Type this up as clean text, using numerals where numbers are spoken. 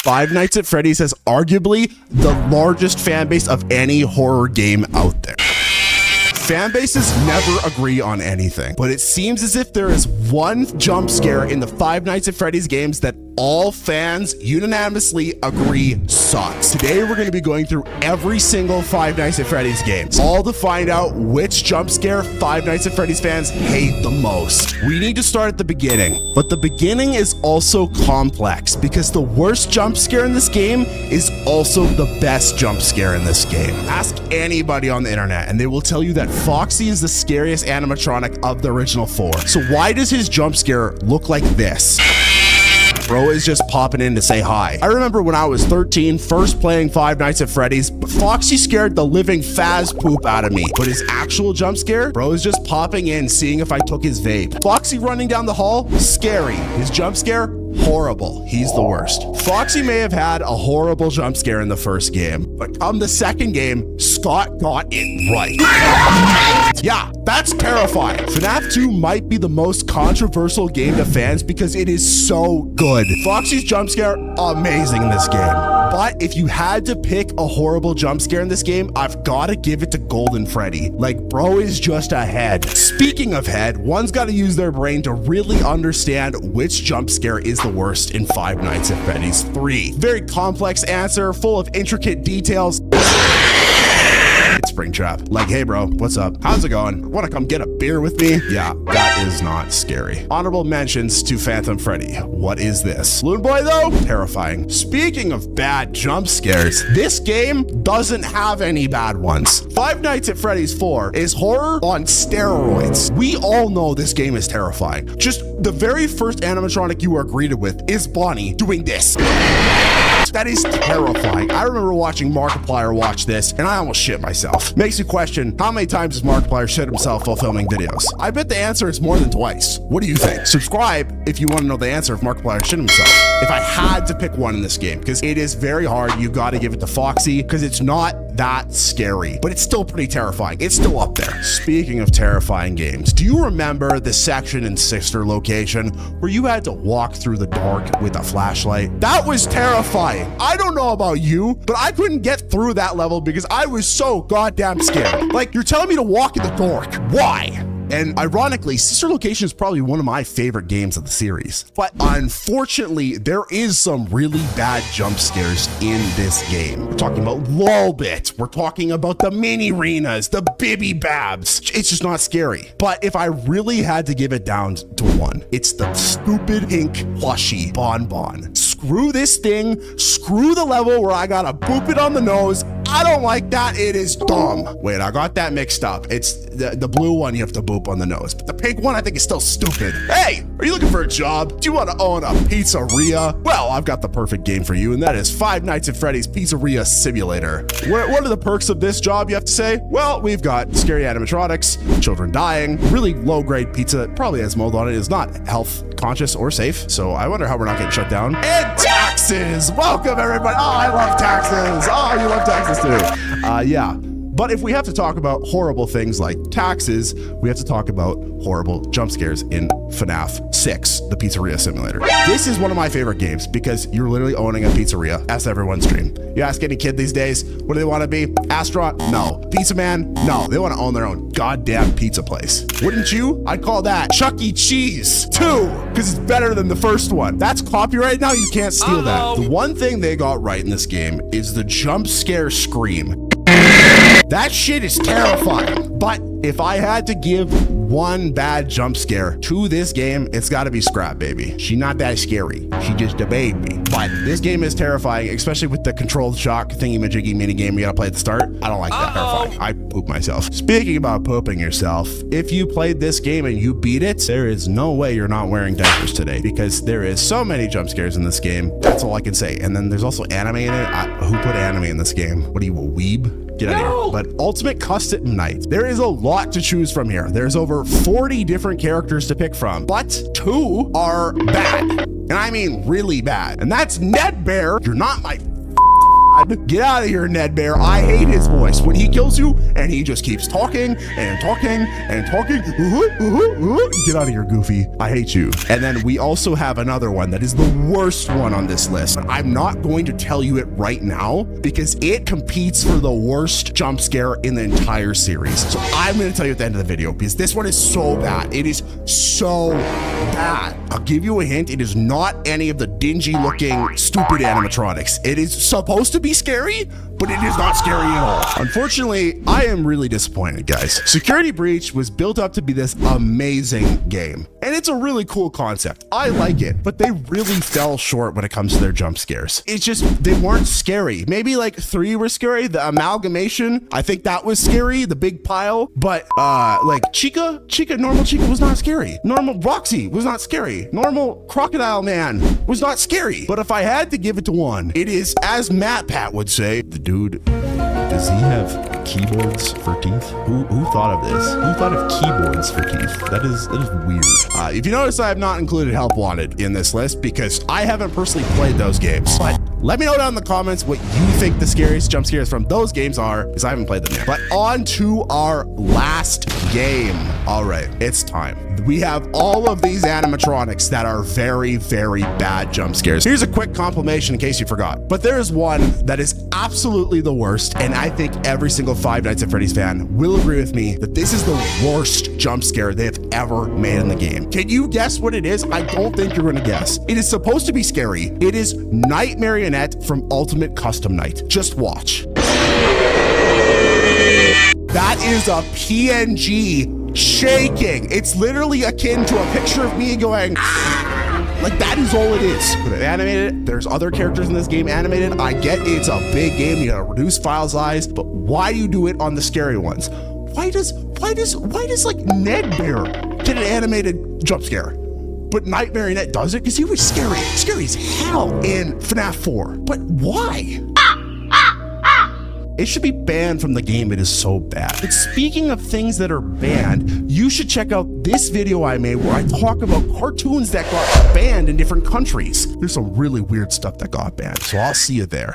Five Nights at Freddy's has arguably the largest fan base of any horror game out there. Fan bases never agree on anything, but it seems as if there is one jump scare in the Five Nights at Freddy's games that all fans unanimously agree sucks. Today, we're going to be going through every single Five Nights at Freddy's game, all to find out which jump scare Five Nights at Freddy's fans hate the most. We need to start at the beginning, but the beginning is also complex because the worst jump scare in this game is also the best jump scare in this game. Ask anybody on the internet and they will tell you that Foxy is the scariest animatronic of the original four. So why does his jump scare look like this? Bro is just popping in to say hi. I remember when I was 13, first playing Five Nights at Freddy's, Foxy scared the living Faz poop out of me. But his actual jump scare, bro is just popping in, seeing if I took his vape. Foxy running down the hall, scary. His jump scare, horrible. He's the worst. Foxy may have had a horrible jump scare in the first game, but come the second game, Scott got it right. Yeah, that's terrifying. FNAF 2 might be the most controversial game to fans because it is so good. Foxy's jump scare, amazing in this game. But if you had to pick a horrible jump scare in this game, I've got to give it to Golden Freddy. Like, bro is just ahead. Speaking of head, one's got to use their brain to really understand which jump scare is the worst in Five Nights at Freddy's 3. Very complex answer, full of intricate details. Springtrap. Like, hey bro, what's up? How's it going? Want to come get a beer with me? Yeah, that is not scary. Honorable mentions to Phantom Freddy. What is this? Loon Boy though? Terrifying. Speaking of bad jump scares, this game doesn't have any bad ones. Five Nights at Freddy's 4 is horror on steroids. We all know this game is terrifying. Just the very first animatronic you are greeted with is Bonnie doing this. That is terrifying. I remember watching Markiplier watch this and I almost shit myself. Makes you question, how many times does Markiplier shit himself while filming videos? I bet the answer is more than twice. What do you think? Subscribe if you want to know the answer if Markiplier shit himself. If I had to pick one in this game, because it is very hard, you got to give it to Foxy because it's not that scary, but it's still pretty terrifying. It's still up there. Speaking of terrifying games, do you remember the section in Sister Location where you had to walk through the dark with a flashlight? That was terrifying. I don't know about you, but I couldn't get through that level because I was so goddamn scared. Like, you're telling me to walk in the dark. Why? And ironically, Sister Location is probably one of my favorite games of the series. But unfortunately, there is some really bad jump scares in this game. We're talking about Lolbit. We're talking about the mini arenas, the Bibby Babs. It's just not scary. But if I really had to give it down to one, it's the stupid pink plushie Bonbon. Screw this thing. Screw the level where I gotta boop it on the nose. I don't like that. It is dumb. Wait, I got that mixed up. It's the blue one you have to boop on the nose, but the pink one I think is still stupid. Hey, are you looking for a job? Do you want to own a pizzeria? Well, I've got the perfect game for you, and that is Five Nights at Freddy's Pizzeria Simulator. What are the perks of this job, you have to say? Well, we've got scary animatronics, children dying, really low-grade pizza that probably has mold on it, is not health conscious or safe, so I wonder how we're not getting shut down. And taxes! Welcome, everybody. Oh, I love taxes. Oh, you love taxes too. Yeah. But if we have to talk about horrible things like taxes, we have to talk about horrible jump scares in FNAF 6, the Pizzeria Simulator. This is one of my favorite games because you're literally owning a pizzeria. Ask everyone's dream. You ask any kid these days, what do they want to be? Astronaut? No. Pizza man? No. They want to own their own goddamn pizza place. Wouldn't you? I'd call that Chuck E. Cheese 2 because it's better than the first one. That's copyright now. You can't steal that. The one thing they got right in this game is the jump scare scream. That shit is terrifying. But if I had to give one bad jump scare to this game, it's got to be Scrap Baby. She not that scary. She just a baby. But this game is terrifying, especially with the controlled shock thingy-majiggy minigame you got to play at the start. I don't like that. Terrifying. I poop myself. Speaking about pooping yourself, if you played this game and you beat it, there is no way you're not wearing diapers today because there is so many jump scares in this game. That's all I can say. And then there's also anime in it. Who put anime in this game? What are you, a weeb? Get out of here. But Ultimate Custom Night. There is a lot to choose from here. There's over 40 different characters to pick from, but 2 are bad. And I mean really bad. And that's Ned Bear. You're not my Get out of here, Ned Bear. I hate his voice when he kills you and he just keeps talking and talking and talking. Get out of here, Goofy. I hate you. And then we also have another one that is the worst one on this list. I'm not going to tell you it right now because it competes for the worst jump scare in the entire series. So I'm going to tell you at the end of the video because this one is so bad. It is so bad. I'll give you a hint. It is not any of the dingy looking stupid animatronics. It is supposed to be scary, but it is not scary at all. Unfortunately, I am really disappointed, guys. Security Breach was built up to be this amazing game, and it's a really cool concept. I like it, but they really fell short when it comes to their jump scares. It's just, they weren't scary. Maybe like 3 were scary. The amalgamation, I think that was scary, the big pile, but like normal Chica was not scary. Normal Roxy was not scary. Normal Crocodile Man was not scary. But if I had to give it to one, it is, as Matt Pat would say, the dude, does he have keyboards for teeth? Who thought of this? Who thought of keyboards for teeth? That is weird. If you notice, I have not included Help Wanted in this list because I haven't personally played those games. But let me know down in the comments what you think the scariest jump scares from those games are, because I haven't played them yet. But on to our last game. All right, it's time. We have all of these animatronics that are very, very bad jump scares. Here's a quick compilation in case you forgot. But there is one that is absolutely the worst, and I think every single Five Nights at Freddy's fan will agree with me that this is the worst jump scare they have ever made in the game. Can you guess what it is? I don't think you're gonna guess. It is supposed to be scary. It is Night Marionette from Ultimate Custom Night. Just watch. That is a PNG shaking. It's literally akin to a picture of me going, like that is all it is. But animated, there's other characters in this game animated. I get it's a big game, you gotta reduce file size, but why do you do it on the scary ones? Why does like Ned Bear get an animated jump scare? But Night Marionette does it because he was scary as hell in FNAF 4. But why? It should be banned from the game. It is so bad. But speaking of things that are banned, you should check out this video I made where I talk about cartoons that got banned in different countries. There's some really weird stuff that got banned, so I'll see you there.